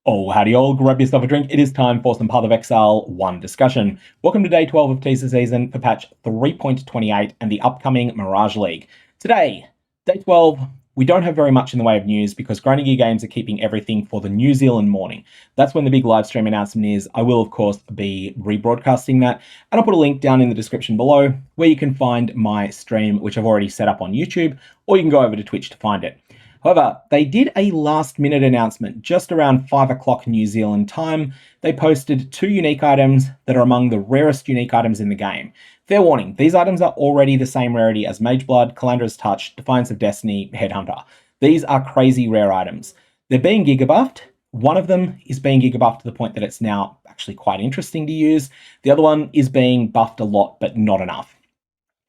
Oh, howdy all, grab yourself a drink. It is time for some Path of Exile 1 discussion. Welcome to day 12 of Teaser season for patch 3.28 and the upcoming Mirage League. Today, day 12, we don't have very much in the way of news because Grinding Gear Games are keeping everything for the New Zealand morning. That's when the big live stream announcement is. I will, of course, be rebroadcasting that, and I'll put a link down in the description below where you can find my stream, which I've already set up on YouTube, or you can go over to Twitch to find it. However, they did a last-minute announcement just around 5 o'clock New Zealand time. They posted 2 unique items that are among the rarest unique items in the game. Fair warning, these items are already the same rarity as Mageblood, Calandra's Touch, Defiance of Destiny, Headhunter. These are crazy rare items. They're being gigabuffed. One of them is being gigabuffed to the point that it's now actually quite interesting to use. The other one is being buffed a lot, but not enough.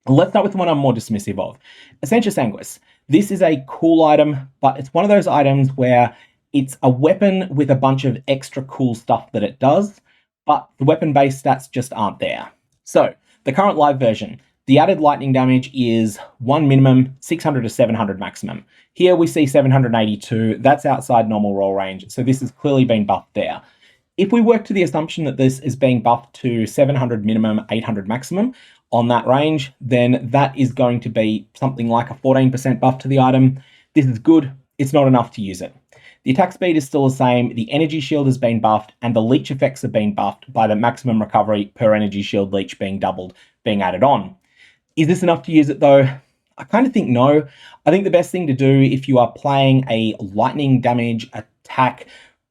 Let's start with the one I'm more dismissive of. Essentia Sanguis. This is a cool item, but it's one of those items where it's a weapon with a bunch of extra cool stuff that it does, but the weapon-based stats just aren't there. So, the current live version, the added lightning damage is 1 minimum, 600 to 700 maximum. Here we see 782, that's outside normal roll range, so this has clearly been buffed there. If we work to the assumption that this is being buffed to 700 minimum, 800 maximum on that range, then that is going to be something like a 14% buff to the item. This is good, it's not enough to use it. The attack speed is still the same, the energy shield has been buffed, and the leech effects have been buffed by the maximum recovery per energy shield leech being doubled, being added on. Is this enough to use it though? I kind of think no. I think the best thing to do if you are playing a lightning damage attack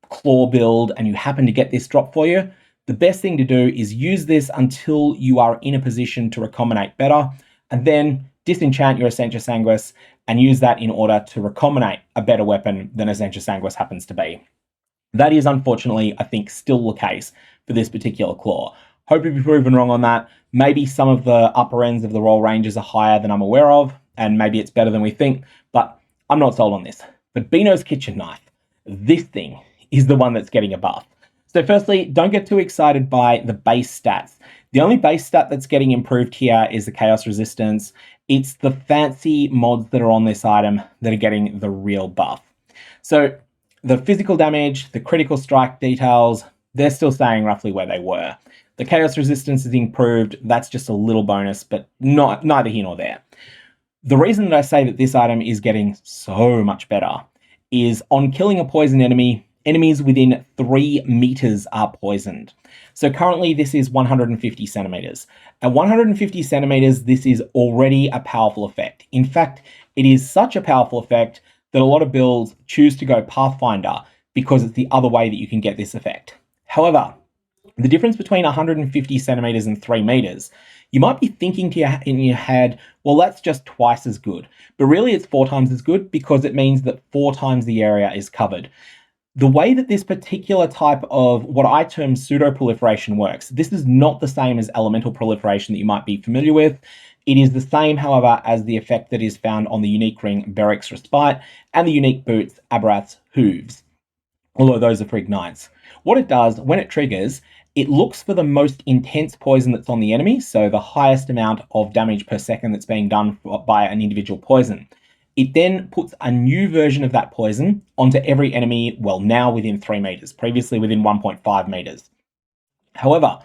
claw build and you happen to get this drop for you, the best thing to do is use this until you are in a position to recombinate better, and then disenchant your Essentia Sanguis and use that in order to recombinate a better weapon than Essentia Sanguis happens to be. That is unfortunately, I think, still the case for this particular claw. Hope to be proven wrong on that. Maybe some of the upper ends of the roll ranges are higher than I'm aware of, and maybe it's better than we think, but I'm not sold on this. But Bino's kitchen knife, this thing is the one that's getting a buff. So firstly, don't get too excited by the base stats. The only base stat that's getting improved here is the chaos resistance. It's the fancy mods that are on this item that are getting the real buff. So the physical damage, the critical strike details, they're still staying roughly where they were. The chaos resistance is improved. That's just a little bonus, but neither here nor there. The reason that I say that this item is getting so much better is on killing a poison enemy, enemies within 3 meters are poisoned. So currently this is 150 centimeters. At 150 centimeters, this is already a powerful effect. In fact, it is such a powerful effect that a lot of builds choose to go Pathfinder because it's the other way that you can get this effect. However, the difference between 150 centimeters and 3 meters, you might be thinking in your head, well, that's just twice as good. But really it's 4 times as good because it means that 4 times the area is covered. The way that this particular type of what I term pseudo-proliferation works, this is not the same as elemental proliferation that you might be familiar with. It is the same, however, as the effect that is found on the unique ring Beric's Respite and the unique boots Abrath's Hooves, although those are for ignites. What it does, when it triggers, it looks for the most intense poison that's on the enemy, so the highest amount of damage per second that's being done by an individual poison. It then puts a new version of that poison onto every enemy, well, now within 3 meters, previously within 1.5 meters. However,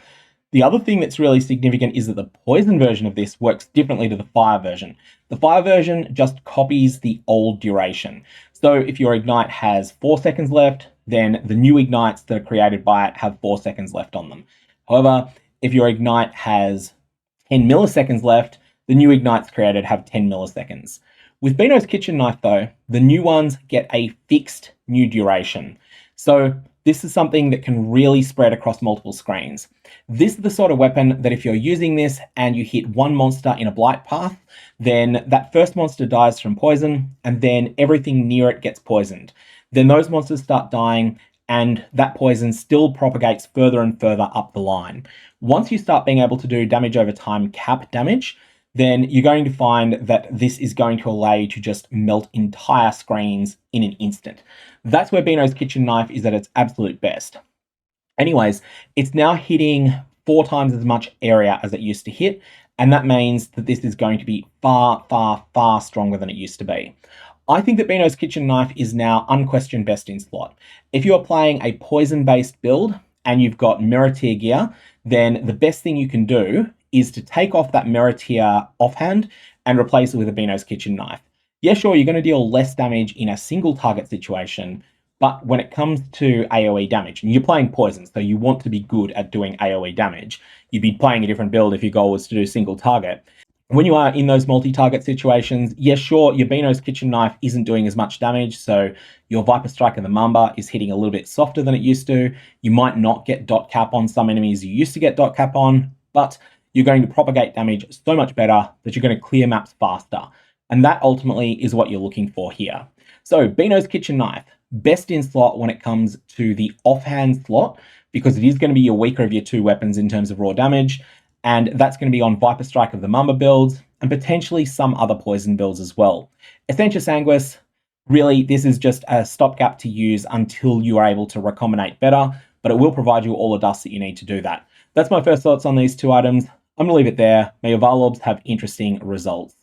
the other thing that's really significant is that the poison version of this works differently to the fire version. The fire version just copies the old duration. So if your ignite has 4 seconds left, then the new ignites that are created by it have 4 seconds left on them. However, if your ignite has 10 milliseconds left, the new ignites created have 10 milliseconds. With Bino's kitchen knife though, the new ones get a fixed new duration. So this is something that can really spread across multiple screens. This is the sort of weapon that if you're using this and you hit one monster in a blight path, then that first monster dies from poison and then everything near it gets poisoned. Then those monsters start dying and that poison still propagates further and further up the line. Once you start being able to do damage over time cap damage, then you're going to find that this is going to allow you to just melt entire screens in an instant. That's where Bino's kitchen knife is at its absolute best. Anyways, it's now hitting 4 times as much area as it used to hit, and that means that this is going to be far, far, far stronger than it used to be. I think that Bino's Kitchen Knife is now unquestioned best in slot. If you are playing a poison-based build and you've got mirror tier gear, then the best thing you can do is to take off that mirror tier offhand and replace it with a Bino's Kitchen Knife. Yeah, sure, you're going to deal less damage in a single target situation, but when it comes to AoE damage, and you're playing poison, so you want to be good at doing AoE damage, you'd be playing a different build if your goal was to do single target. When you are in those multi-target situations, yes, sure, your Bino's Kitchen Knife isn't doing as much damage, so your Viper Strike and the Mamba is hitting a little bit softer than it used to. You might not get dot cap on some enemies you used to get dot cap on, but you're going to propagate damage so much better that you're going to clear maps faster. And that ultimately is what you're looking for here. So Bino's Kitchen Knife, best in slot when it comes to the offhand slot, because it is going to be your weaker of your two weapons in terms of raw damage. And that's going to be on Viper Strike of the Mamba builds, and potentially some other poison builds as well. Essentia Sanguis, really, this is just a stopgap to use until you are able to recombinate better, but it will provide you all the dust that you need to do that. That's my first thoughts on these two items. I'm going to leave it there. May your Varlobs have interesting results.